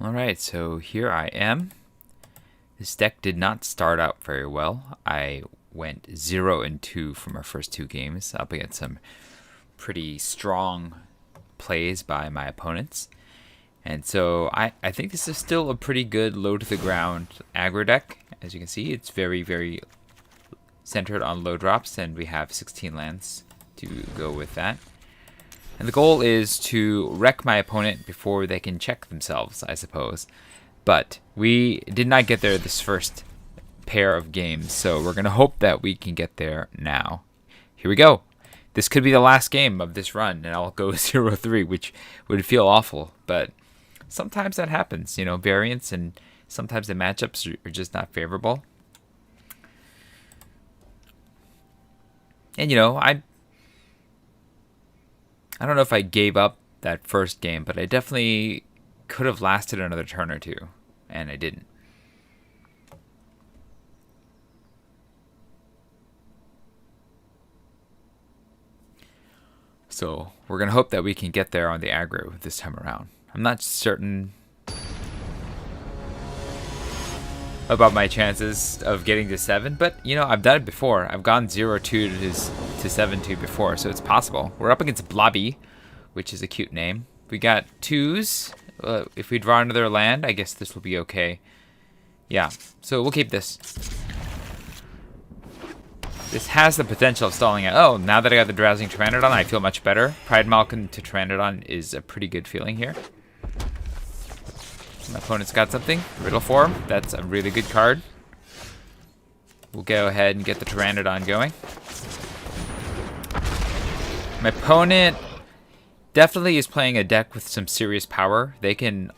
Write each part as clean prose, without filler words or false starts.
Alright, so here I am. This deck did not start out very well. I went 0-2 from our first two games, up against some pretty strong plays by my opponents. And so I think this is still a pretty good low to the ground aggro deck. As you can see, it's very, very centered on low drops, and we have 16 lands to go with that. And the goal is to wreck my opponent before they can check themselves, I suppose. But we did not get there this first pair of games, so we're going to hope that we can get there now. Here we go. This could be the last game of this run, and I'll go 0-3, which would feel awful. But sometimes that happens, you know, variance, and sometimes the matchups are just not favorable. And, you know, I don't know if I gave up that first game, but I definitely could have lasted another turn or two, and I didn't. So we're going to hope that we can get there on the aggro this time around. I'm not certain about my chances of getting to 7, but, you know, I've done it before. I've gone 0-2 to 7-2 before, so it's possible. We're up against Blobby, which is a cute name. We got 2s. If we draw another land, I guess this will be okay. Yeah, so we'll keep this. This has the potential of stalling out. Oh, now that I got the Drowsing Pteranodon, I feel much better. Pride Malkin to Pteranodon is a pretty good feeling here. My opponent's got something. Riddle Form. That's a really good card. We'll go ahead and get the Pteranodon going. My opponent definitely is playing a deck with some serious power. They can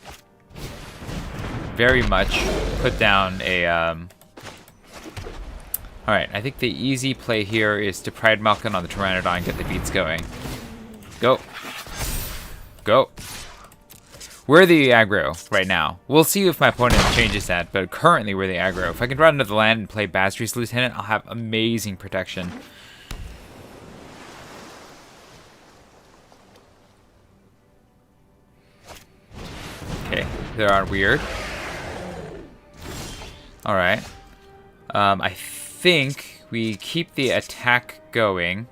very much put down a... Alright, I think the easy play here is to Pride Malkin on the Pteranodon and get the beats going. Go. Go. We're the aggro right now. We'll see if my opponent changes that, but currently we're the aggro. If I can draw another land and play Basri's Lieutenant, I'll have amazing protection. Okay, they are weird. Alright. I think we keep the attack going.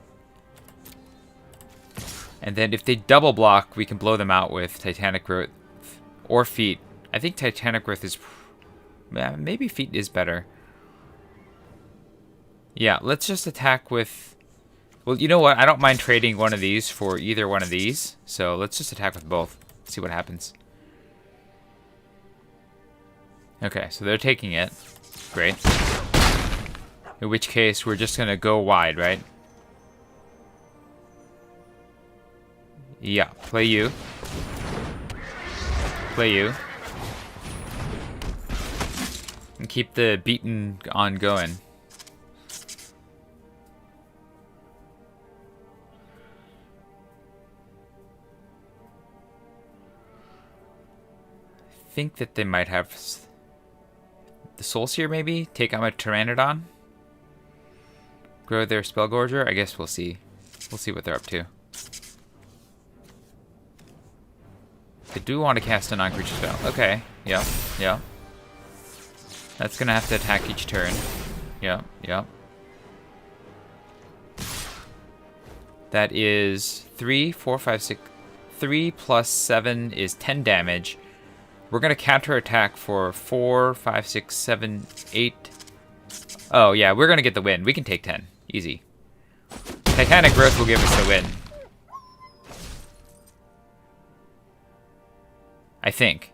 And then if they double block, we can blow them out with Titanic Growth or Feet. I think Titanic Growth is... maybe Feet is better. Yeah, let's just attack with... Well, you know what? I don't mind trading one of these for either one of these. So let's just attack with both. See what happens. Okay, so they're taking it. Great. In which case, we're just going to go wide, right? Yeah, play you. Play you. And keep the beaten on going. I think that they might have the Soul Seer, maybe? Take out my Pteranodon? Grow their Spellgorger? I guess we'll see. We'll see what they're up to. I do want to cast a non-creature spell. Okay. Yeah. Yeah. That's going to have to attack each turn. Yeah. Yeah. That is 3, 4, 5, 6. 3 plus 7 is 10 damage. We're going to counterattack for 4, 5, 6, 7, 8. Oh, yeah. We're going to get the win. We can take 10. Easy. Titanic Growth will give us the win. I think.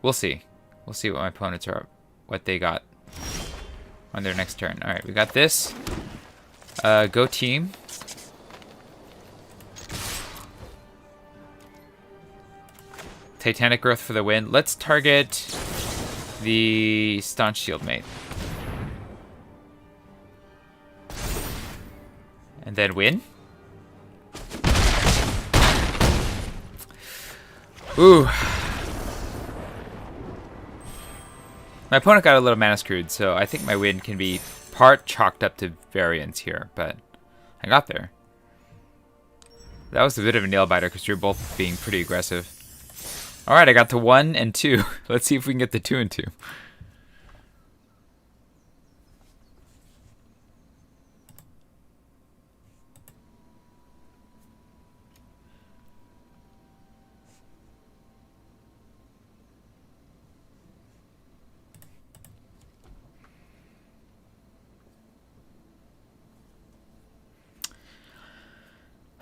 We'll see. We'll see what my opponents are, what they got on their next turn. Alright, we got this. Go team. Titanic Growth for the win. Let's target the Staunch Shieldmate. And then win. Ooh. My opponent got a little mana screwed, so I think my win can be part chalked up to variance here, but I got there. That was a bit of a nail biter because we were both being pretty aggressive. All right, I got to 1 and 2. Let's see if we can get the 2 and 2.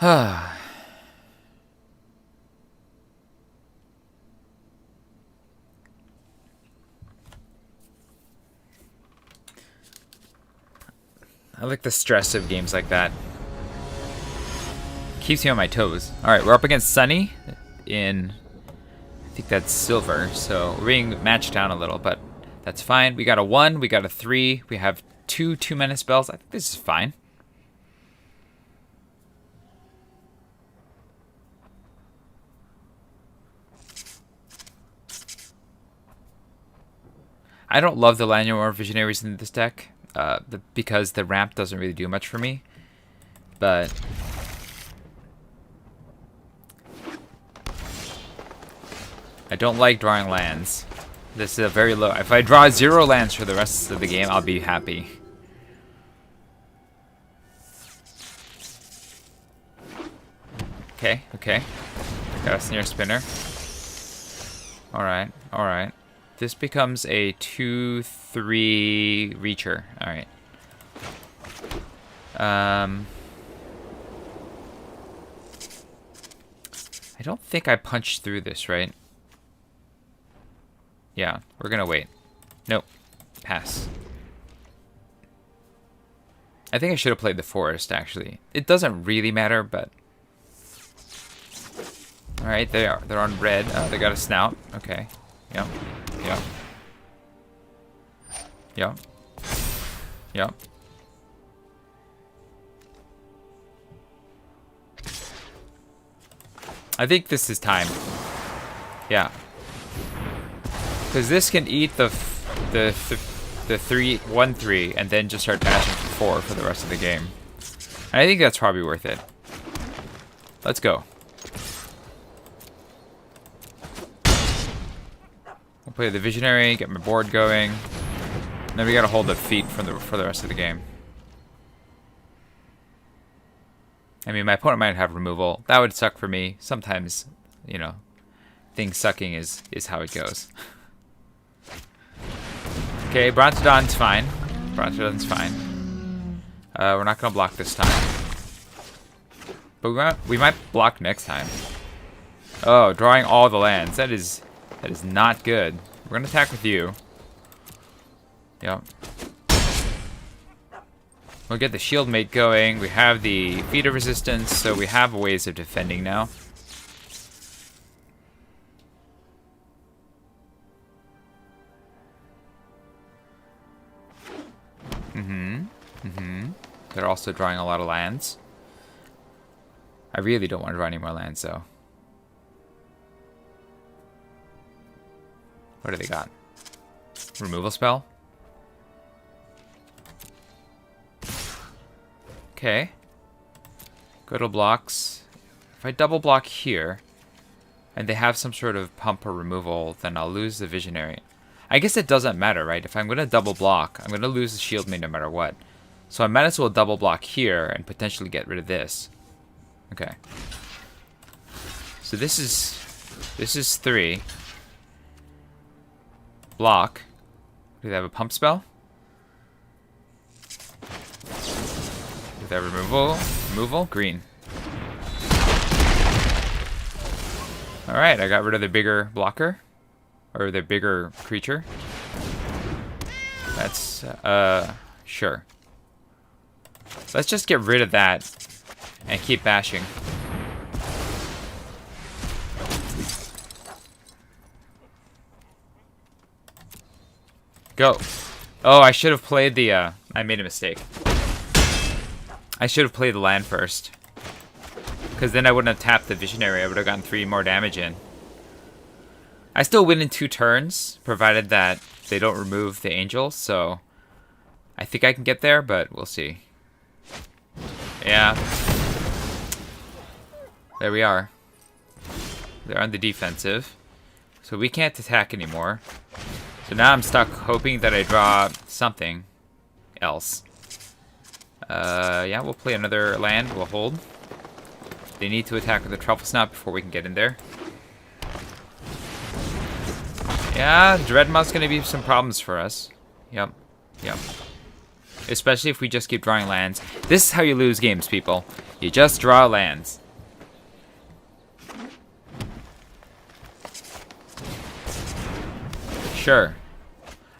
I like the stress of games like that. Keeps me on my toes. Alright, we're up against Sunny in, I think that's silver, so we're being matched down a little, but that's fine. We got a 1, we got a 3, we have 2 2-mana spells. I think this is fine. I don't love the Llanowar Visionaries in this deck, because the ramp doesn't really do much for me. But I don't like drawing lands. This is a very low. If I draw 0 lands for the rest of the game, I'll be happy. Okay, okay. Got a Snare Spinner. Alright, alright. This becomes a 2/3 Reacher. Alright. I don't think I punched through this, right? Yeah, we're gonna wait. Nope. Pass. I think I should have played the forest, actually. It doesn't really matter, but... Alright, they're on red. They got a snout. Okay. Yep. Yep. Yep. Yep. I think this is time. Yeah. Because this can eat the 1/3 and then just start bashing for 4 for the rest of the game. And I think that's probably worth it. Let's go. We'll play the Visionary, get my board going. And then we gotta hold the feet for the rest of the game. I mean, my opponent might have removal. That would suck for me. Sometimes, you know, things sucking is how it goes. Okay, Brontodon's fine. Brontodon's fine. We're not gonna block this time. But we might block next time. Oh, drawing all the lands. That is not good. We're gonna attack with you. Yep. We'll get the shield mate going. We have the feet of resistance, so we have ways of defending now. They're also drawing a lot of lands. I really don't want to draw any more lands, though. What do they got? Removal spell? Okay. Go to blocks. If I double block here, and they have some sort of pump or removal, then I'll lose the Visionary. I guess it doesn't matter, right? If I'm going to double block, I'm going to lose the shield mate no matter what. So I might as well double block here and potentially get rid of this. Okay. So this is 3. Block. Do they have a pump spell? Do they have removal? Removal? Green. Alright, I got rid of the bigger blocker. Or the bigger creature. That's, sure. Let's just get rid of that and keep bashing. Go. Oh, I should have played the, I made a mistake. I should have played the land first. Because then I wouldn't have tapped the Visionary. I would have gotten 3 more damage in. I still win in 2 turns, provided that they don't remove the angel, so I think I can get there, but we'll see. Yeah. There we are. They're on the defensive. So we can't attack anymore. So now I'm stuck hoping that I draw something else. Yeah, we'll play another land. We'll hold. They need to attack with the Truffle Snout before we can get in there. Yeah, Dreadmaught's gonna be some problems for us. Yep. Yep. Especially if we just keep drawing lands. This is how you lose games, people. You just draw lands. Sure.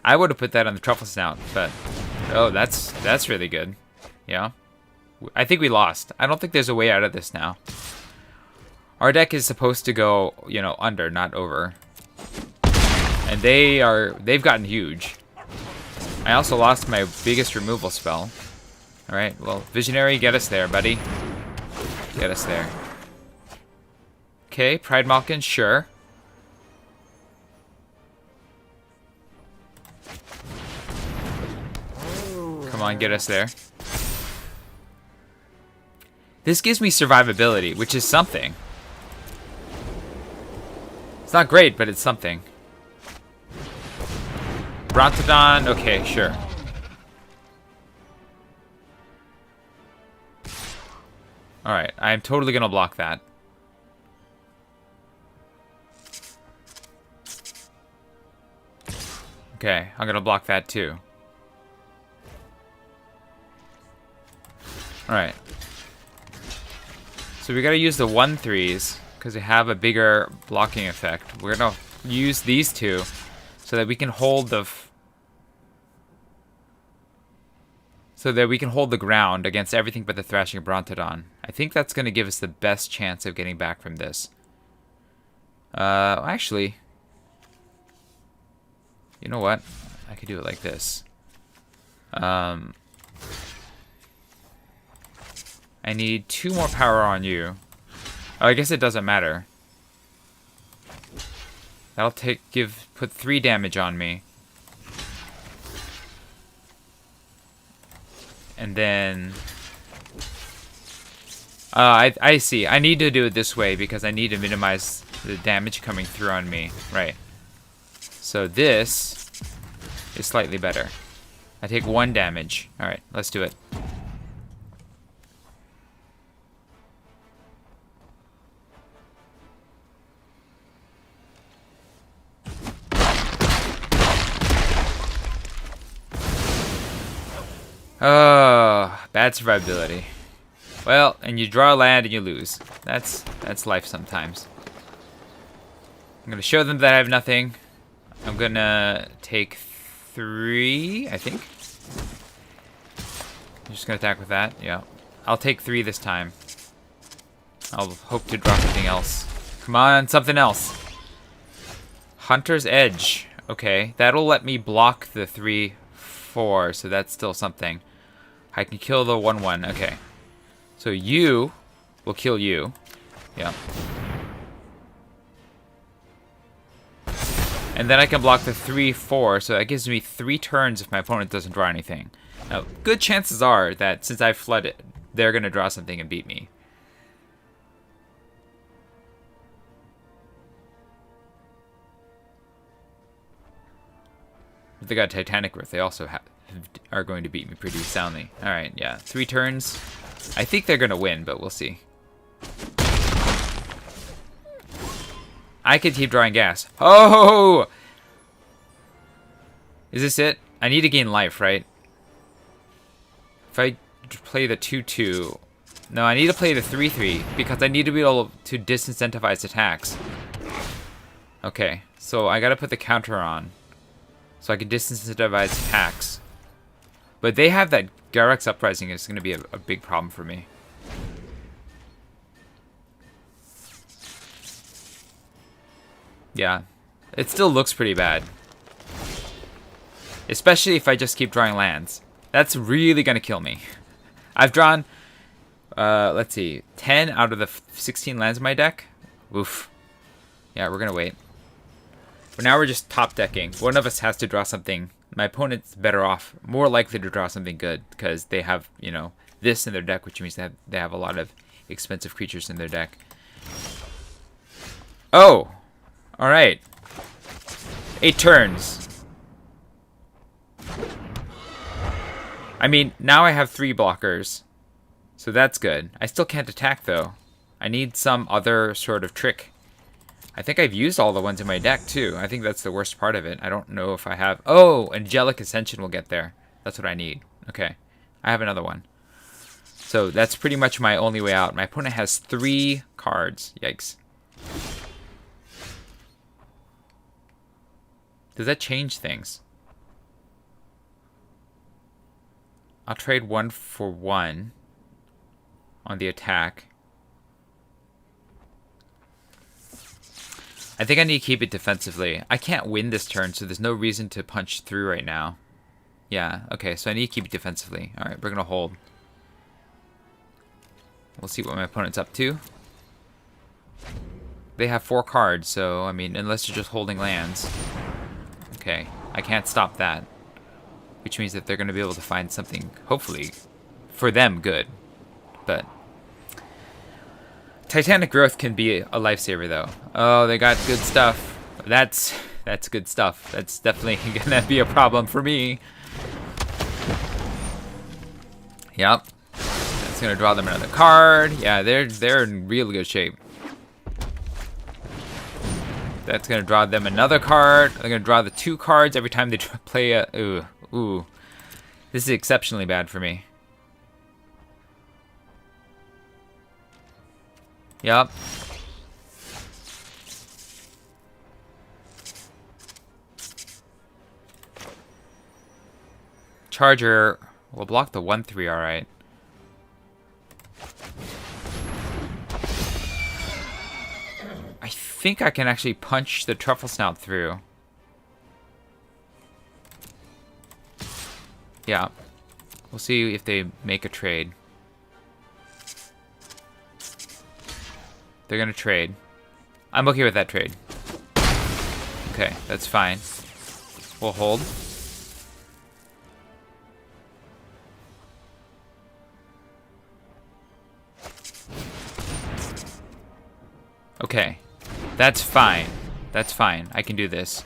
I would have put that on the Truffle Snout, but... Oh, that's really good. Yeah. I think we lost. I don't think there's a way out of this now. Our deck is supposed to go, you know, under, not over. And they've gotten huge. I also lost my biggest removal spell. Alright, well, Visionary, get us there, buddy. Get us there. Okay, Pride Malkin, sure. Come on, get us there. This gives me survivability, which is something. It's not great, but it's something. Brontodon, okay, sure. Alright, I'm totally gonna block that. Okay, I'm gonna block that too. Alright. So we gotta use the 1/3s, because they have a bigger blocking effect. We're gonna use these two, so that we can hold the... ground against everything but the Thrashing Brontodon. I think that's gonna give us the best chance of getting back from this. Actually... You know what? I could do it like this. I need 2 more power on you. Oh, I guess it doesn't matter. That'll put 3 damage on me. And then... I see. I need to do it this way because I need to minimize the damage coming through on me. Right. So this is slightly better. I take 1 damage. Alright, let's do it. Oh, bad survivability. Well, and you draw a land and you lose. That's life sometimes. I'm gonna show them that I have nothing. I'm gonna take 3, I think. I'm just gonna attack with that, yeah. I'll take 3 this time. I'll hope to draw something else. Come on, something else. Hunter's Edge. Okay, that'll let me block the 3/4, so that's still something. I can kill the 1/1. Okay. So you will kill you. Yeah. And then I can block the 3/4, so that gives me 3 turns if my opponent doesn't draw anything. Now, good chances are that since I flooded, they're going to draw something and beat me. If they got Titanic Rift, they also are going to beat me pretty soundly. Alright, yeah. 3 turns. I think they're going to win, but we'll see. I could keep drawing gas. Oh! Is this it? I need to gain life, right? If I play the 2/2... No, I need to play the 3/3, because I need to be able to disincentivize attacks. Okay, so I gotta put the counter on. So I can disincentivize attacks. But they have that Garak's Uprising, and it's going to be a big problem for me. Yeah. It still looks pretty bad. Especially if I just keep drawing lands. That's really going to kill me. I've drawn, let's see, 10 out of the 16 lands in my deck. Oof. Yeah, we're going to wait. But now we're just top decking. One of us has to draw something. My opponent's better off, more likely to draw something good, because they have, you know, this in their deck, which means that they have a lot of expensive creatures in their deck. Oh! Alright. 8 turns. I mean, now I have 3 blockers. So that's good. I still can't attack, though. I need some other sort of trick. I think I've used all the ones in my deck, too. I think that's the worst part of it. I don't know if I have... Oh, Angelic Ascension will get there. That's what I need. Okay. I have another one. So that's pretty much my only way out. My opponent has 3 cards. Yikes. Does that change things? I'll trade 1 for 1 on the attack. I think I need to keep it defensively. I can't win this turn, so there's no reason to punch through right now. Yeah, okay, so I need to keep it defensively. Alright, we're going to hold. We'll see what my opponent's up to. They have 4 cards, so, I mean, unless you're just holding lands. Okay, I can't stop that. Which means that they're going to be able to find something, hopefully, for them, good. But Titanic Growth can be a lifesaver, though. Oh, they got good stuff. That's good stuff. That's definitely going to be a problem for me. Yep. That's going to draw them another card. Yeah, they're in real good shape. That's going to draw them another card. They're going to draw the 2 cards every time they play a... Ooh. This is exceptionally bad for me. Yup. Charger will block the 1/3, alright. I think I can actually punch the Truffle Snout through. Yeah. We'll see if they make a trade. They're gonna trade. I'm okay with that trade. Okay, that's fine. We'll hold. Okay. That's fine. That's fine. I can do this.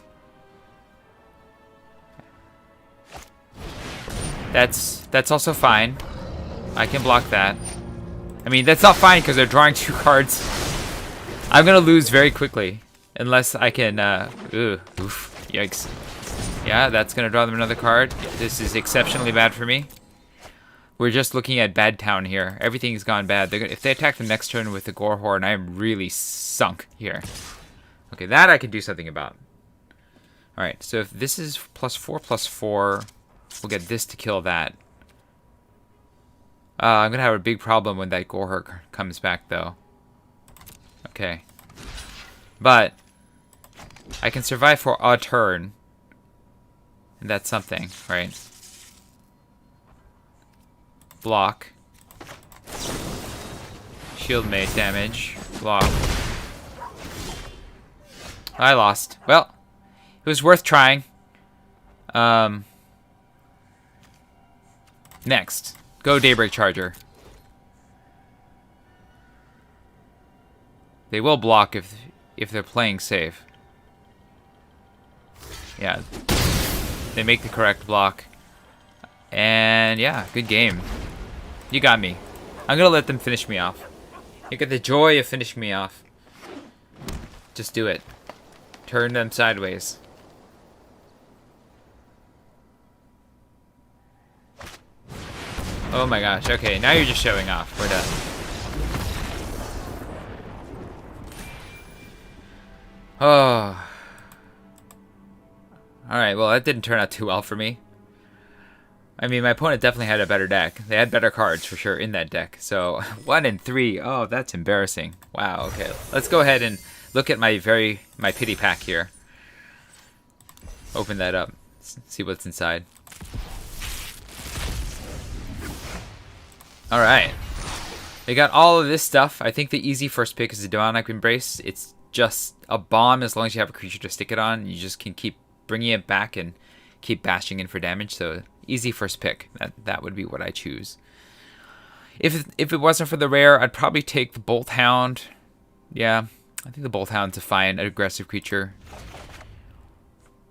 That's also fine. I can block that. I mean, that's not fine because they're drawing 2 cards. I'm gonna lose very quickly. Unless I can, oof, yikes. Yeah, that's gonna draw them another card. This is exceptionally bad for me. We're just looking at bad town here. Everything's gone bad. If they attack the next turn with the Gorehorn, I'm really sunk here. Okay, that I can do something about. Alright, so if this is +4/+4, we'll get this to kill that. I'm gonna have a big problem when that Gorehorn comes back, though. Okay. But I can survive for a turn. And that's something, right? Block. Shield made damage. Block. I lost. Well, it was worth trying. Next. Go Daybreak Charger. They will block if they're playing safe. Yeah. They make the correct block. And yeah, good game. You got me. I'm gonna let them finish me off. You get the joy of finishing me off. Just do it. Turn them sideways. Oh my gosh, okay, now you're just showing off. We're done. Oh. Alright, well that didn't turn out too well for me. I mean, my opponent definitely had a better deck. They had better cards for sure in that deck. So 1 and 3. Oh, that's embarrassing. Wow. Okay, let's go ahead and look at my pity pack here. Open that up. See what's inside. All right. They got all of this stuff. I think the easy first pick is the Demonic Embrace. It's just a bomb as long as you have a creature to stick it on. You just can keep bringing it back and keep bashing in for damage. So easy first pick. That would be what I choose. If it wasn't for the rare, I'd probably take the Bolt Hound. Yeah, I think the Bolt Hound's a fine aggressive creature.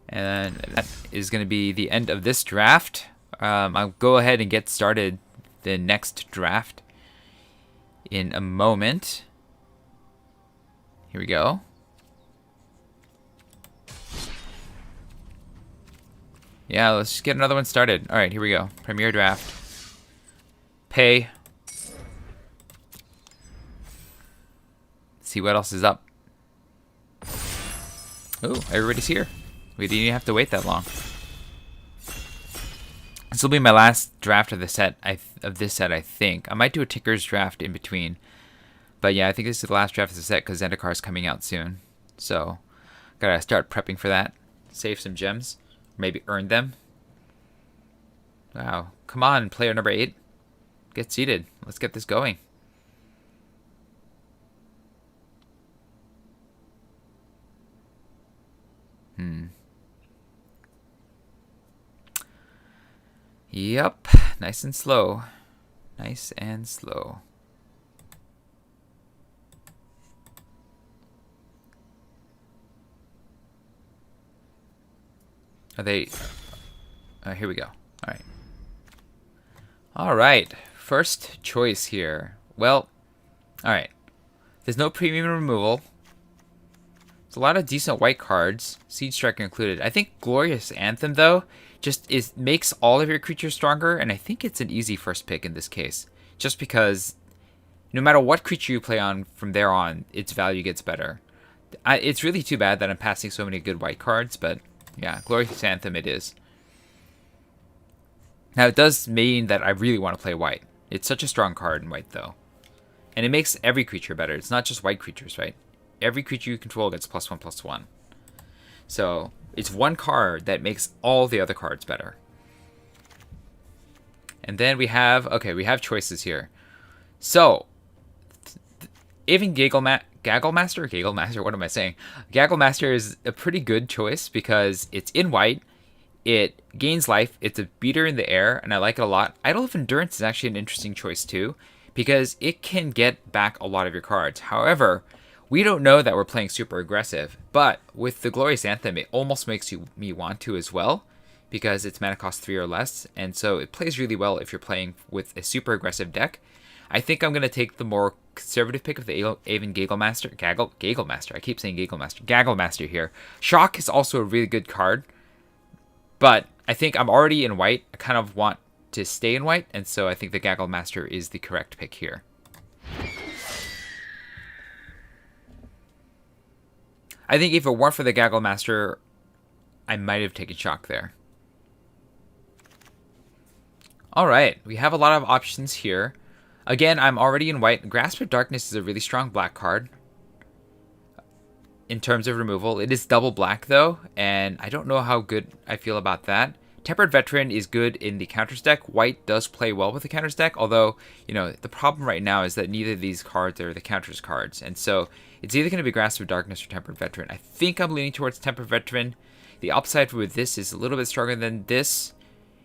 And that is going to be the end of this draft. I'll go ahead and get started the next draft in a moment. Here we go. Yeah, let's just get another one started. All right, here we go. Premier draft. Pay. See what else is up. Oh, everybody's here. We didn't even have to wait that long. This will be my last draft of the set. This set, I think. I might do a Tickers draft in between. But yeah, I think this is the last draft of the set because Zendikar is coming out soon. So, gotta start prepping for that. Save some gems. Maybe earn them. Wow. Come on, player number 8. Get seated. Let's get this going. Yep. Nice and slow. Nice and slow. Are they... here we go. All right. All right. First choice here. Well, all right. There's no premium removal. There's a lot of decent white cards, Siege Striker included. I think Glorious Anthem, though, just makes all of your creatures stronger, and I think it's an easy first pick in this case. Just because no matter what creature you play on from there on, its value gets better. It's really too bad that I'm passing so many good white cards, but... yeah, Glorious Anthem it is. Now, it does mean that I really want to play white. It's such a strong card in white, though. And it makes every creature better. It's not just white creatures, right? Every creature you control gets +1/+1. So, it's one card that makes all the other cards better. And then we have... okay, we have choices here. So, even Gagglemaster, what am I saying? Gagglemaster is a pretty good choice because it's in white, it gains life, it's a beater in the air, and I like it a lot. Idol of Endurance is actually an interesting choice too, because it can get back a lot of your cards. However, we don't know that we're playing super aggressive, but with the Glorious Anthem, it almost makes me want to as well, because it's mana cost 3 or less, and so it plays really well if you're playing with a super aggressive deck. I think I'm going to take the more conservative pick of the Aven Gagglemaster. I keep saying Gagglemaster here. Shock is also a really good card, but I think I'm already in white. I kind of want to stay in white, and so I think the Gagglemaster is the correct pick here. I think if it weren't for the Gagglemaster, I might have taken Shock there. All right, we have a lot of options here. Again, I'm already in white. Grasp of Darkness is a really strong black card in terms of removal. It is double black, though, and I don't know how good I feel about that. Tempered Veteran is good in the counters deck. White does play well with the counters deck, although, you know, the problem right now is that neither of these cards are the counters cards, and so it's either going to be Grasp of Darkness or Tempered Veteran. I think I'm leaning towards Tempered Veteran. The upside with this is a little bit stronger than this.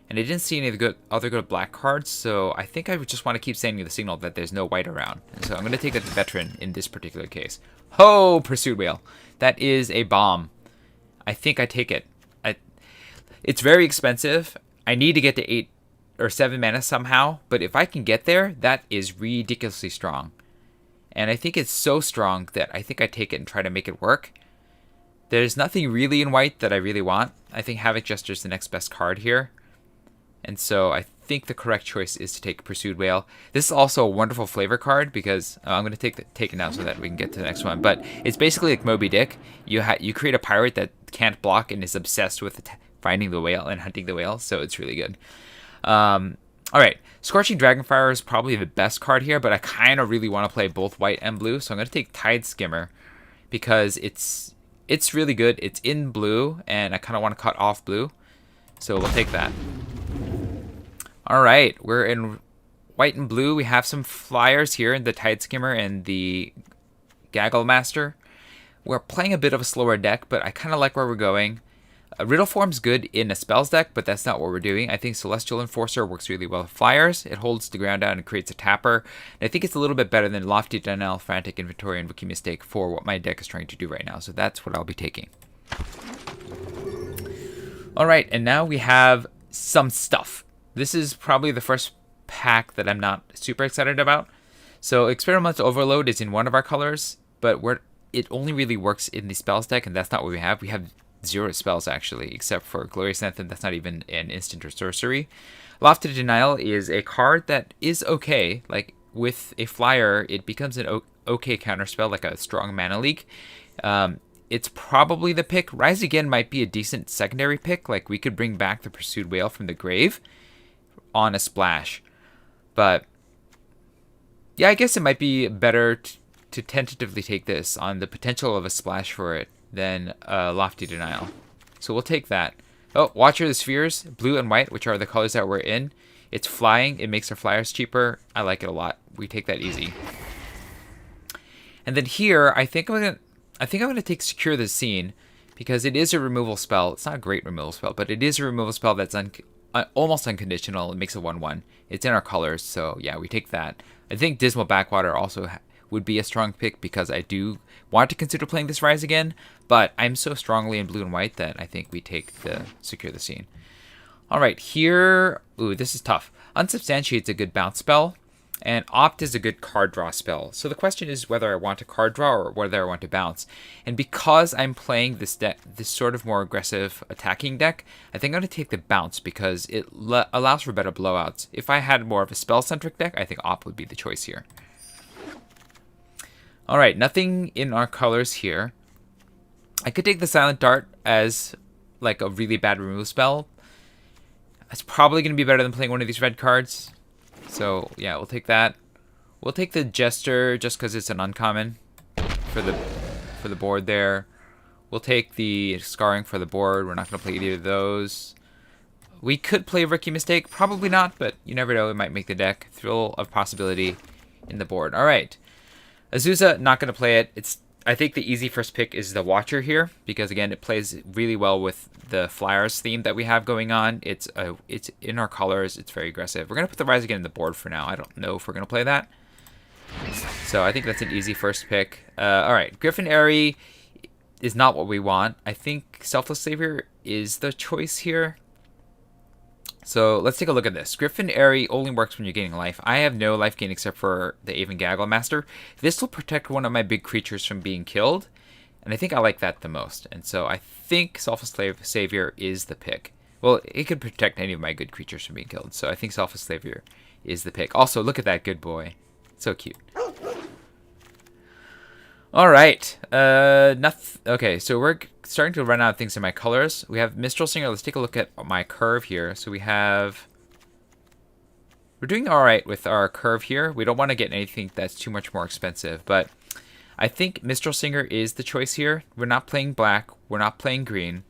And I didn't see any of the other good black cards, so I think I would just want to keep sending the signal that there's no white around. And so I'm going to take a veteran in this particular case. Ho! Pursued Whale. That is a bomb. I think I take it. It's very expensive. I need to get to 8 or 7 mana somehow, but if I can get there, that is ridiculously strong. And I think it's so strong that I think I take it and try to make it work. There's nothing really in white that I really want. I think Havoc Jester is the next best card here. And so I think the correct choice is to take Pursued Whale. This is also a wonderful flavor card because I'm going to take it now so that we can get to the next one. But it's basically like Moby Dick. You create a pirate that can't block and is obsessed with finding the whale and hunting the whale. So it's really good. All right. Scorching Dragonfire is probably the best card here, but I kind of really want to play both white and blue. So I'm going to take Tide Skimmer because it's really good. It's in blue, and I kind of want to cut off blue. So we'll take that. All right, we're in white and blue. We have some flyers here in the Tide Skimmer and the Gagglemaster. We're playing a bit of a slower deck, but I kind of like where we're going. Riddle Form's good in a spells deck, but that's not what we're doing. I think Celestial Enforcer works really well with flyers. It holds the ground down and creates a tapper. And I think it's a little bit better than Lofty Denial, Frantic Inventory, and Wiki-Mistake for what my deck is trying to do right now. So that's what I'll be taking. All right, and now we have some stuff. This is probably the first pack that I'm not super excited about. So Experimental Overload is in one of our colors, but it only really works in the spells deck, and that's not what we have. We have 0 spells, actually, except for Glorious Anthem. That's not even an instant or sorcery. Lofted Denial is a card that is okay. Like, with a flyer, it becomes an okay counterspell, like a strong mana leak. It's probably the pick. Rise Again might be a decent secondary pick. Like, we could bring back the Pursued Whale from the grave on a splash. But, yeah, I guess it might be better to tentatively take this on the potential of a splash for it than Lofty Denial. So we'll take that. Oh, Watcher of the Spheres, blue and white, which are the colors that we're in. It's flying. It makes our flyers cheaper. I like it a lot. We take that easy. And then here, I think I'm gonna take Secure the Scene, because it is a removal spell. It's not a great removal spell, but it is a removal spell that's almost unconditional. It makes a 1/1. It's in our colors, so yeah, we take that. I think Dismal Backwater also would be a strong pick, because I do want to consider playing this Rise Again, but I'm so strongly in blue and white that I think we take the Secure the Scene. All right, here, ooh, this is tough. Unsubstantiate's a good bounce spell, and Opt is a good card draw spell. So the question is whether I want to card draw or whether I want to bounce. And because I'm playing this sort of more aggressive attacking deck, I think I'm going to take the bounce, because it allows for better blowouts. If I had more of a spell-centric deck, I think Opt would be the choice here. All right, nothing in our colors here. I could take the Silent Dart as like a really bad removal spell. It's probably going to be better than playing one of these red cards. So, yeah, we'll take that. We'll take the Jester just because it's an uncommon for the board there. We'll take the Scarring for the board. We're not going to play either of those. We could play Rookie Mistake. Probably not, but you never know. It might make the deck. Thrill of possibility in the board. All right. Azusa, not going to play it. I think the easy first pick is the Watcher here, because again, it plays really well with the Flyers theme that we have going on. It's in our colors. It's very aggressive. We're going to put the Rise Again in the board for now. I don't know if we're going to play that. So I think that's an easy first pick. All right, Griffin Airy is not what we want. I think Selfless Savior is the choice here. So let's take a look at this. Griffin Airy only works when you're gaining life. I have no life gain except for the Aven Gaggle Master. This will protect one of my big creatures from being killed, and I think I like that the most. And so I think Selfless Savior is the pick. Well, it could protect any of my good creatures from being killed, so I think Selfless Savior is the pick. Also, look at that good boy. So cute. All right. Okay, so we're starting to run out of things in my colors. We have Minstrel Singer. Let's take a look at my curve here. So we're doing all right with our curve here. We don't want to get anything that's too much more expensive, but I think Minstrel Singer is the choice here. We're not playing black. We're not playing green.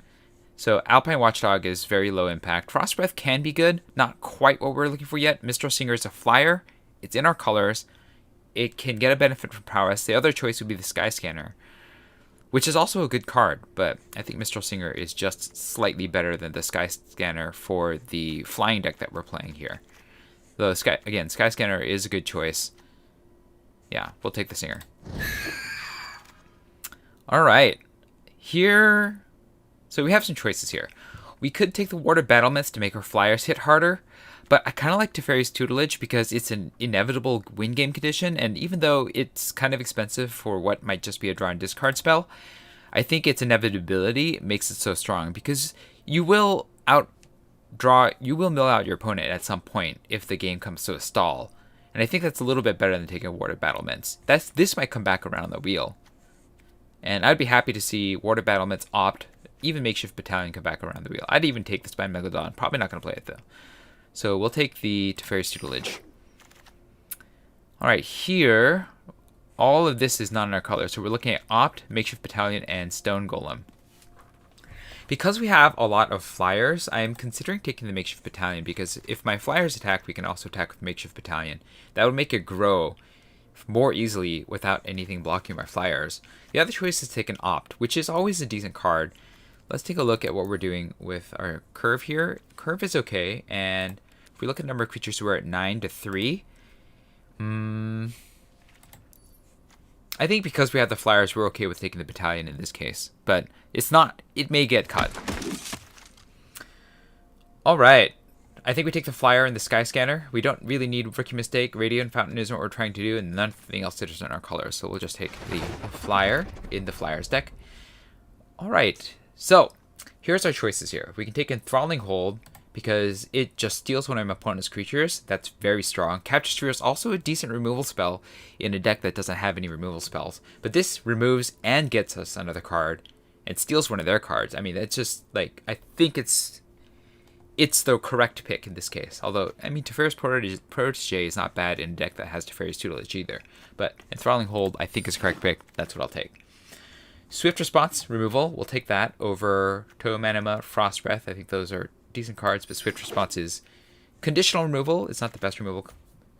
So Alpine Watchdog is very low impact. Frost Breath can be good. Not quite what we're looking for yet. Minstrel Singer is a flyer. It's in our colors. It can get a benefit from prowess. The other choice would be the Sky Scanner, which is also a good card, but I think Minstrel Singer is just slightly better than the Sky Scanner for the flying deck that we're playing here. Though Sky Scanner is a good choice. Yeah, we'll take the Singer. All right, here, so we have some choices here. We could take the Warded Battlements to make our flyers hit harder, but I kind of like Teferi's Tutelage because it's an inevitable win game condition, and even though it's kind of expensive for what might just be a draw and discard spell, I think its inevitability makes it so strong, because you will mill out your opponent at some point if the game comes to a stall. And I think that's a little bit better than taking Warded Battlements. This might come back around the wheel. And I'd be happy to see Warded Battlements, Opt, even Makeshift Battalion come back around the wheel. I'd even take the Spine Megalodon. Probably not going to play it, though. So we'll take the Teferi's Tutelage. All right, here, all of this is not in our color. So we're looking at Opt, Makeshift Battalion, and Stone Golem. Because we have a lot of flyers, I am considering taking the Makeshift Battalion, because if my flyers attack, we can also attack with Makeshift Battalion. That would make it grow more easily without anything blocking my flyers. The other choice is to take an Opt, which is always a decent card. Let's take a look at what we're doing with our curve here. Curve is okay, and if we look at number of creatures, we're at 9 to 3. I think because we have the flyers, we're okay with taking the battalion in this case, but it's not. It may get cut. All right. I think we take the Flyer and the Sky Scanner. We don't really need Rookie Mistake. Radiant Fountain isn't what we're trying to do, and nothing else is in our colors. So we'll just take the Flyer in the Flyers deck. All right. So here's our choices here. We can take Enthralling Hold because it just steals one of my opponent's creatures. That's very strong. Capture Sphere is also a decent removal spell in a deck that doesn't have any removal spells. But this removes and gets us another card and steals one of their cards. I mean, it's just like, I think it's the correct pick in this case. Although, I mean, Teferi's Protege is not bad in a deck that has Teferi's Tutelage either. But Enthralling Hold, I think, is the correct pick. That's what I'll take. Swift Response, removal. We'll take that over Totem Anima, Frost Breath. I think those are decent cards, but Swift Response is conditional removal. It's not the best removal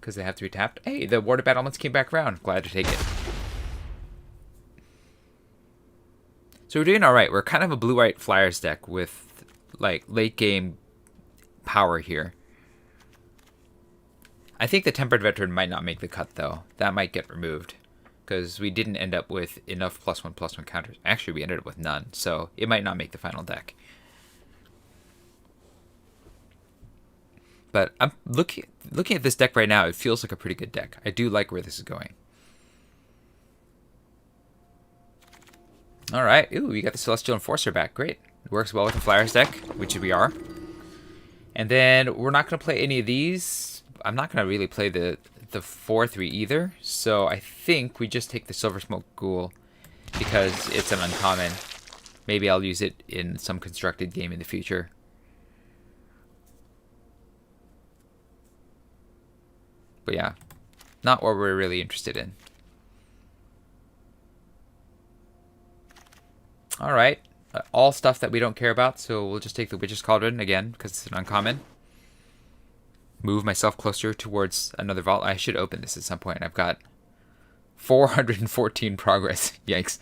because they have to be tapped. Hey, the Warded Battlements came back around. Glad to take it. So we're doing all right. We're kind of a blue-white Flyers deck with like late game power here. I think the Tempered Veteran might not make the cut though. That might get removed because we didn't end up with enough +1/+1 counters. Actually, we ended up with none, so it might not make the final deck. But I'm looking at this deck right now. It feels like a pretty good deck. I do like where this is going. All right. Ooh, we got the Celestial Enforcer back. Great. It works well with the Flyers deck, which we are. And then we're not going to play any of these. I'm not going to really play the 4/3 either. So I think we just take the Silver Smoke Ghoul because it's an uncommon. Maybe I'll use it in some constructed game in the future. But yeah, not what we're really interested in. All right. All stuff that we don't care about, so we'll just take the Witch's Cauldron again because it's an uncommon. Move myself closer towards another vault. I should open this at some point. I've got 414 progress. Yikes.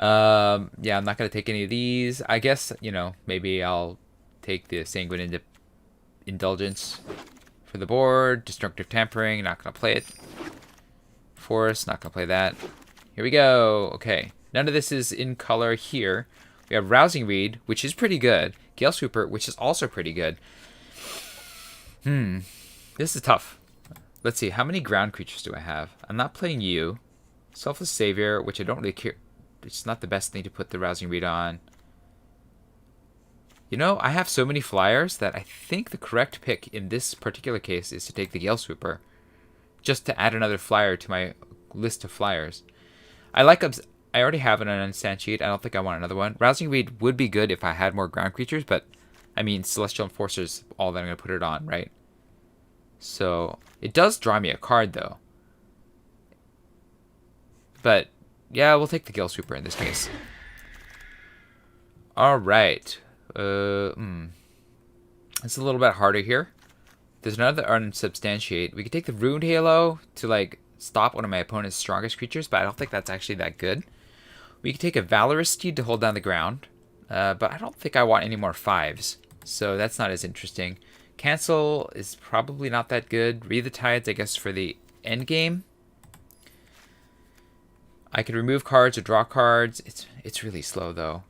Yeah, I'm not going to take any of these. I guess, you know, maybe I'll take the Sanguine Indulgence for the board. Destructive Tampering, not going to play it. Forest, not going to play that. Here we go. Okay. None of this is in color here. We have Rousing Reed, which is pretty good. Gale Sweeper, which is also pretty good. This is tough. Let's see. How many ground creatures do I have? I'm not playing you. Selfless Savior, which I don't really care. It's not the best thing to put the Rousing Reed on. You know, I have so many Flyers that I think the correct pick in this particular case is to take the Gale Sweeper. Just to add another Flyer to my list of Flyers. I already have an Uninstantiate. I don't think I want another one. Rousing Reed would be good if I had more ground creatures, but I mean, Celestial Enforcer is all that I'm going to put it on, right? So it does draw me a card, though. But yeah, we'll take the Gale Sweeper in this case. All right. It's a little bit harder here. There's another Unsubstantiate. We could take the Ruined Halo to like stop one of my opponent's strongest creatures, but I don't think that's actually that good. We could take a Valorous Steed to hold down the ground, but I don't think I want any more 5s, so that's not as interesting. Cancel is probably not that good. Read the Tides, I guess, for the end game. I could remove cards or draw cards. It's really slow, though.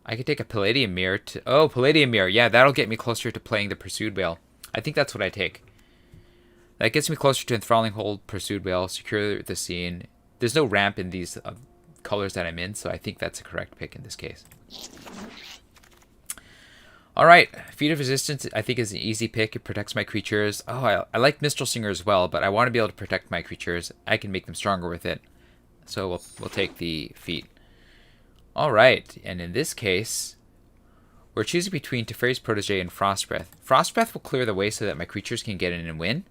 I could take a Palladium Mirror to... Oh, Palladium Mirror. Yeah, that'll get me closer to playing the Pursued Whale. I think that's what I take. That gets me closer to Enthralling Hold, Pursued Whale, Secure the Scene. There's no ramp in these colors that I'm in, so I think that's a correct pick in this case. All right, Feat of Resistance I think is an easy pick. It protects my creatures. Oh, I like Mistral Singer as well, but I want to be able to protect my creatures. I can make them stronger with it. So we'll take the Feat. All right, and in this case, we're choosing between Teferi's Protege and Frost Breath. Frost Breath will clear the way so that my creatures can get in and win.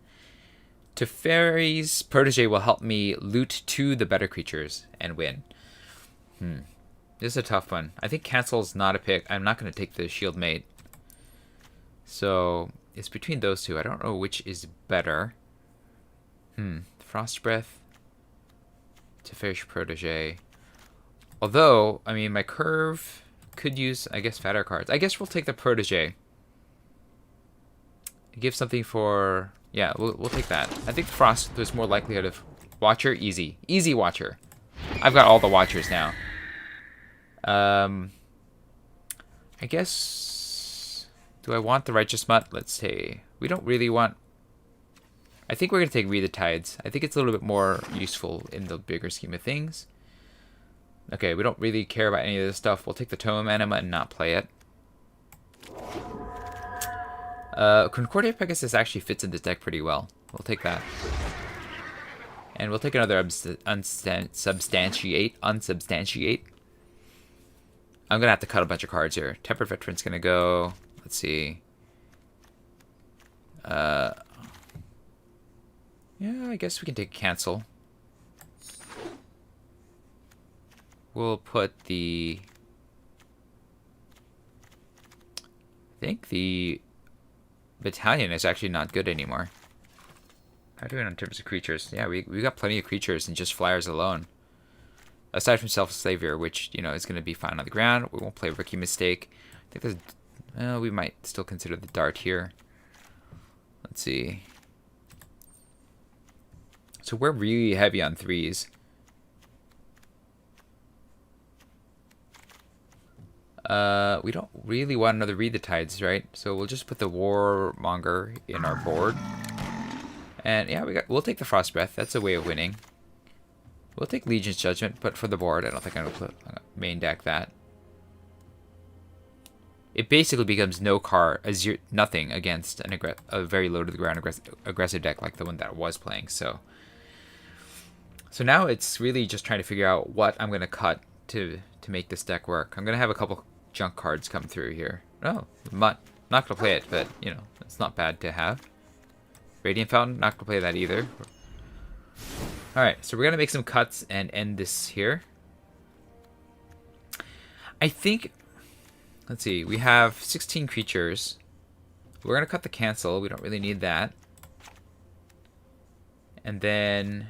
Teferi's Protege will help me loot to the better creatures and win. This is a tough one. I think Cancel's not a pick. I'm not going to take the Shield Mate. So it's between those two. I don't know which is better. Frost Breath, Teferi's Protege. Although, I mean, my curve could use, I guess, fatter cards. I guess we'll take the Protege. Give something for... Yeah, we'll take that. I think Frost, there's more likelihood of... Watcher, easy. Easy Watcher. I've got all the Watchers now. I guess... Do I want the Righteous Mutt? Let's say we don't really want... I think we're going to take Read the Tides. I think it's a little bit more useful in the bigger scheme of things. Okay, we don't really care about any of this stuff. We'll take the Tome Anima and not play it. Concordia Pegasus actually fits in this deck pretty well. We'll take that. And we'll take another Unsubstantiate. I'm going to have to cut a bunch of cards here. Tempered Veteran's going to go. Let's see. Yeah, I guess we can take Cancel. We'll put the... I think the Battalion is actually not good anymore. How are we doing in terms of creatures? Yeah, we got plenty of creatures in just Flyers alone. Aside from Selfless Savior, which, you know, is going to be fine on the ground. We won't play Rookie Mistake. I think there's... Well, we might still consider the Dart here. Let's see. So we're really heavy on 3s. We don't really want another Read the Tides, right? So we'll just put the Warmonger in our board. And yeah, we'll take the Frost Breath. That's a way of winning. We'll take Legion's Judgment, but for the board, I don't think I'm going to main deck that. It basically becomes no card, nothing against a very low to the ground aggressive deck like the one that I was playing. So now it's really just trying to figure out what I'm going to cut to make this deck work. I'm going to have a couple junk cards come through here. Oh, not going to play it, but, you know, it's not bad to have. Radiant Fountain, not going to play that either. Alright, so we're going to make some cuts and end this here. I think... Let's see, we have 16 creatures. We're going to cut the Cancel. We don't really need that. And then...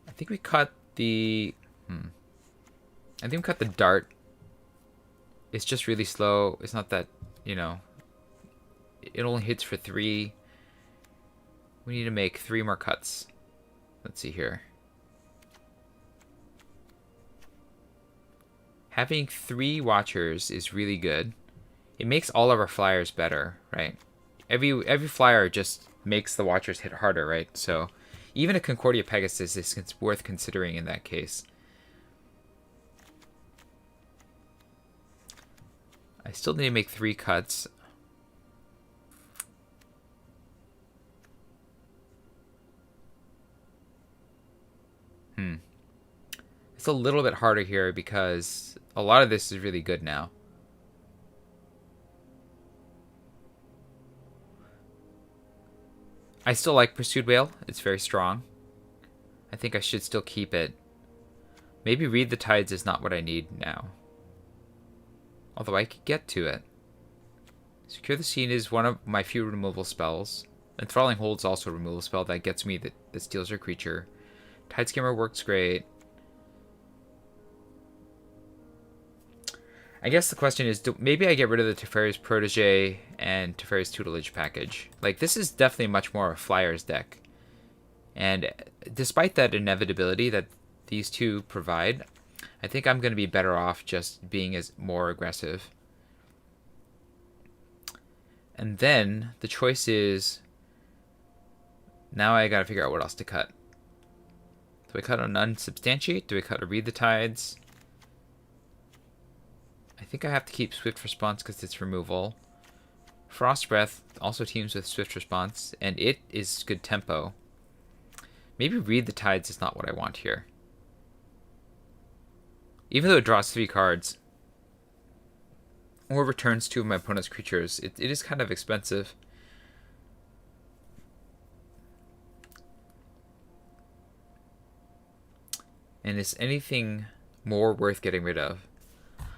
I think we cut the... I think we cut the Dart. It's just really slow. It's not that, you know... It only hits for 3. We need to make 3 more cuts. Let's see here. Having 3 Watchers is really good. It makes all of our Flyers better, right? Every Flyer just makes the Watchers hit harder, right? So even a Concordia Pegasus is worth considering in that case. I still need to make 3 cuts. It's a little bit harder here because a lot of this is really good now. I still like Pursued Whale. It's very strong. I think I should still keep it. Maybe Read the Tides is not what I need now. Although I could get to it. Secure the Scene is one of my few removal spells. Enthralling Hold is also a removal spell that gets me that steals your creature. Tide Skimmer works great. I guess the question is, maybe I get rid of the Teferi's Protege and Teferi's Tutelage package. Like, this is definitely much more a Flyers deck. And despite that inevitability that these two provide, I think I'm going to be better off just being more aggressive. And then the choice is, now I got to figure out what else to cut. Do I cut an Unsubstantiate? Do I cut a Read the Tides? I think I have to keep Swift Response because it's removal. Frost Breath also teams with Swift Response, and it is good tempo. Maybe Read the Tides is not what I want here. Even though it draws 3 cards, or returns 2 of my opponent's creatures, it is kind of expensive. And is anything more worth getting rid of?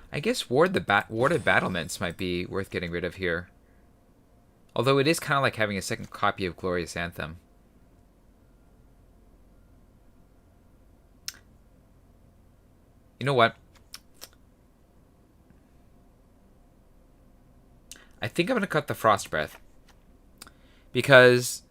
I guess Warded Battlements might be worth getting rid of here. Although it is kind of like having a second copy of Glorious Anthem. You know what? I think I'm going to cut the Frost Breath. Because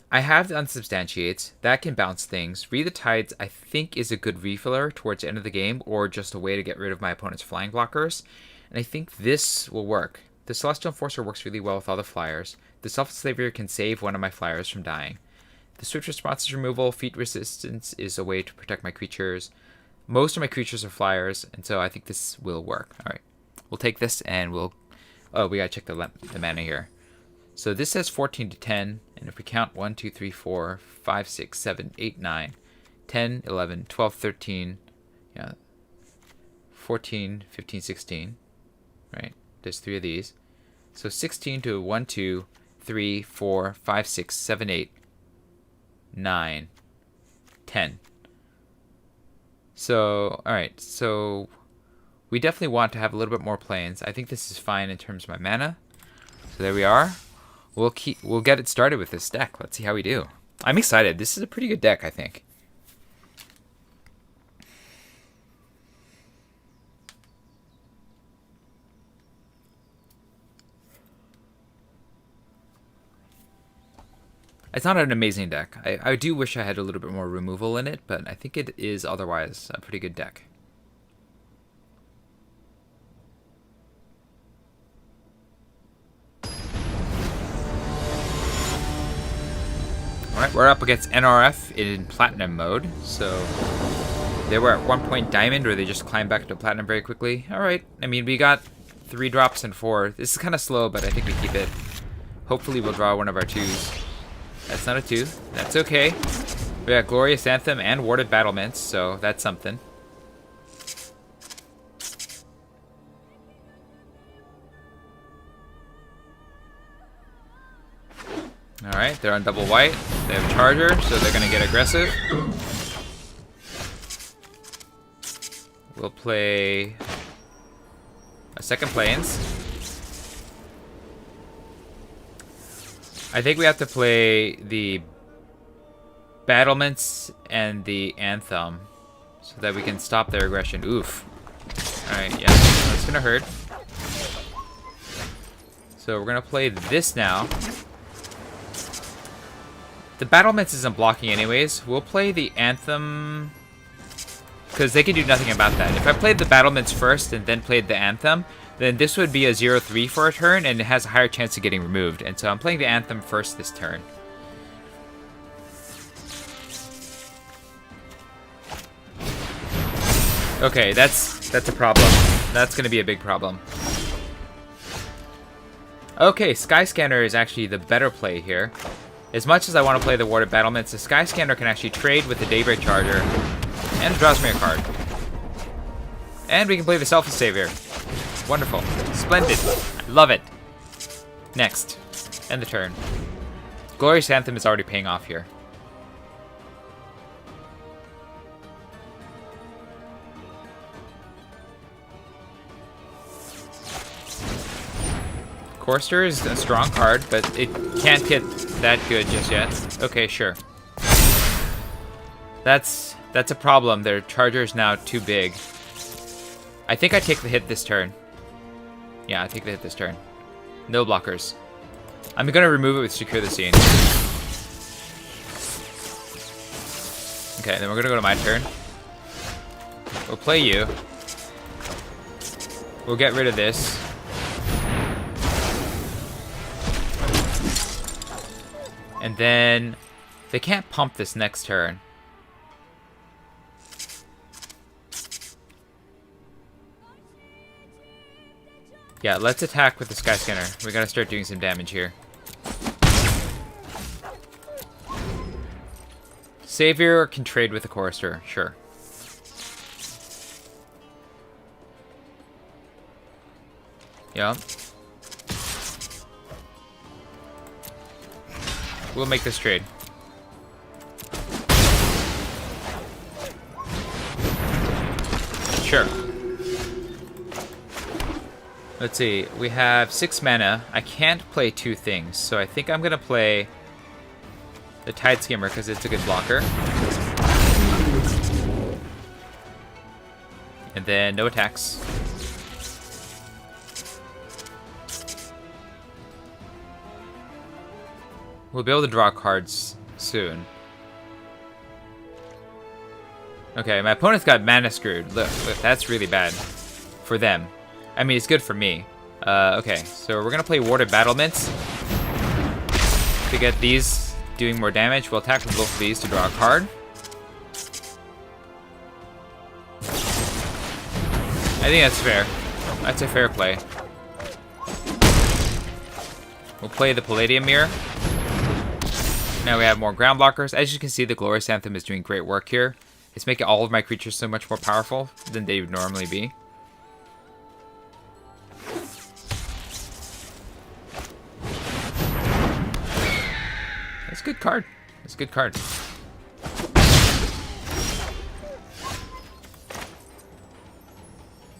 I have the Unsubstantiates. That can bounce things. Read the Tides, I think, is a good refiller towards the end of the game, or just a way to get rid of my opponent's flying blockers. And I think this will work. The Celestial Enforcer works really well with all the Flyers. The Selfless Slaver can save one of my Flyers from dying. The Swift Response is removal. Feat Resistance is a way to protect my creatures. Most of my creatures are Flyers, and so I think this will work. Alright, we'll take this and we'll... Oh, we gotta check the mana here. So this says 14 to 10, and if we count 1, 2, 3, 4, 5, 6, 7, 8, 9, 10, 11, 12, 13, yeah, 14, 15, 16, right? There's 3 of these. So 16 to 1, 2, 3, 4, 5, 6, 7, 8, 9, 10. So, alright, so we definitely want to have a little bit more planes. I think this is fine in terms of my mana. So there we are. We'll get it started with this deck. Let's see how we do. I'm excited. This is a pretty good deck, I think. It's not an amazing deck. I do wish I had a little bit more removal in it, but I think it is otherwise a pretty good deck. Alright, we're up against NRF in Platinum mode, so they were at one point Diamond, where they just climbed back to Platinum very quickly. Alright, I mean, we got 3 drops and 4. This is kind of slow, but I think we keep it. Hopefully we'll draw one of our 2s. That's not a 2. That's okay. We got Glorious Anthem and Warded Battlements, so that's something. Alright, they're on double white. They have Charger, so they're going to get aggressive. We'll play a second Plains. I think we have to play the Battlements and the Anthem so that we can stop their aggression. Oof. Alright, yeah, that's going to hurt. So we're going to play this now. The Battlements isn't blocking anyways. We'll play the Anthem because they can do nothing about that. If I played the Battlements first and then played the Anthem, then this would be a 0-3 for a turn, and it has a higher chance of getting removed. And so I'm playing the Anthem first this turn. Okay, that's a problem. That's going to be a big problem. Okay, Skyscanner is actually the better play here. As much as I want to play the Warded Battlements, the Skyscanner can actually trade with the Daybreak Charger, and it draws me a card. And we can play the Selfless Savior. Wonderful. Splendid. I love it. Next. End the turn. Glorious Anthem is already paying off here. Corster is a strong card, but it can't get that good just yet. Okay, sure. That's a problem. Their Charger is now too big. I think I take the hit this turn. Yeah, I take the hit this turn. No blockers. I'm gonna remove it with Secure the Scene. Okay, then we're gonna go to my turn. We'll play you. We'll get rid of this. And then they can't pump this next turn. Yeah, let's attack with the Skyscanner. We gotta start doing some damage here. Savior can trade with the Chorister, sure. Yeah. We'll make this trade. Sure. Let's see. We have 6 mana. I can't play 2 things, so I think I'm gonna play the Tide Skimmer because it's a good blocker. And then no attacks. We'll be able to draw cards soon. Okay, my opponent's got mana screwed. Look, that's really bad for them. I mean, it's good for me. Okay, so we're gonna play Warded Battlements to get these doing more damage. We'll attack with both of these to draw a card. I think that's fair. That's a fair play. We'll play the Palladium Mirror. Now we have more ground blockers. As you can see, the Glorious Anthem is doing great work here. It's making all of my creatures so much more powerful than they would normally be. That's a good card. That's a good card.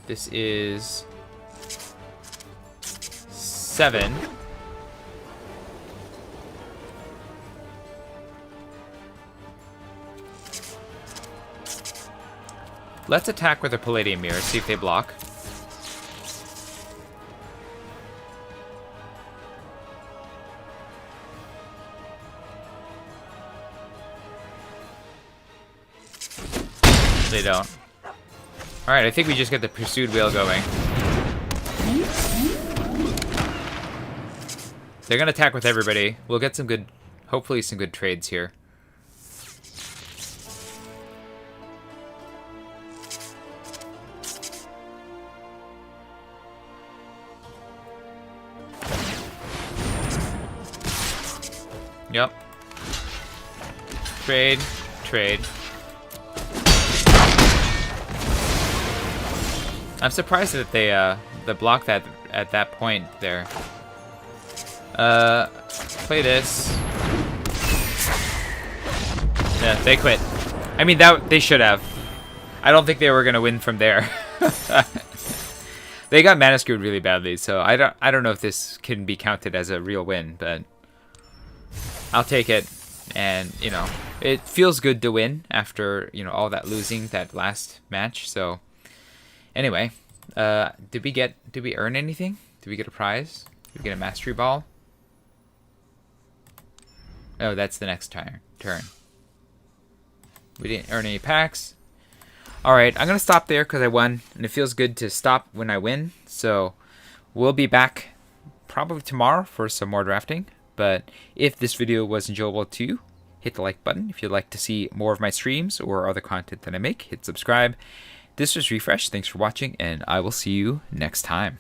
This is 7. Let's attack with a Palladium Mirror, see if they block. They don't. Alright, I think we just get the Pursued Whale going. They're gonna attack with everybody. We'll get some good, hopefully some good trades here. Yep. Trade. Trade. I'm surprised that they blocked that at that point there. Play this. Yeah, they quit. I mean, that they should have. I don't think they were gonna win from there. They got mana screwed really badly, so I don't know if this can be counted as a real win, but I'll take it. And you know, it feels good to win after all that losing that last match. So anyway, did we earn anything? Did we get a prize? Did we get a mastery ball? Oh, that's the next turn. We didn't earn any packs. Alright, I'm going to stop there because I won. And it feels good to stop when I win. So we'll be back probably tomorrow for some more drafting. But if this video was enjoyable to you, hit the like button. If you'd like to see more of my streams or other content that I make, hit subscribe. This was Refresh. Thanks for watching, and I will see you next time.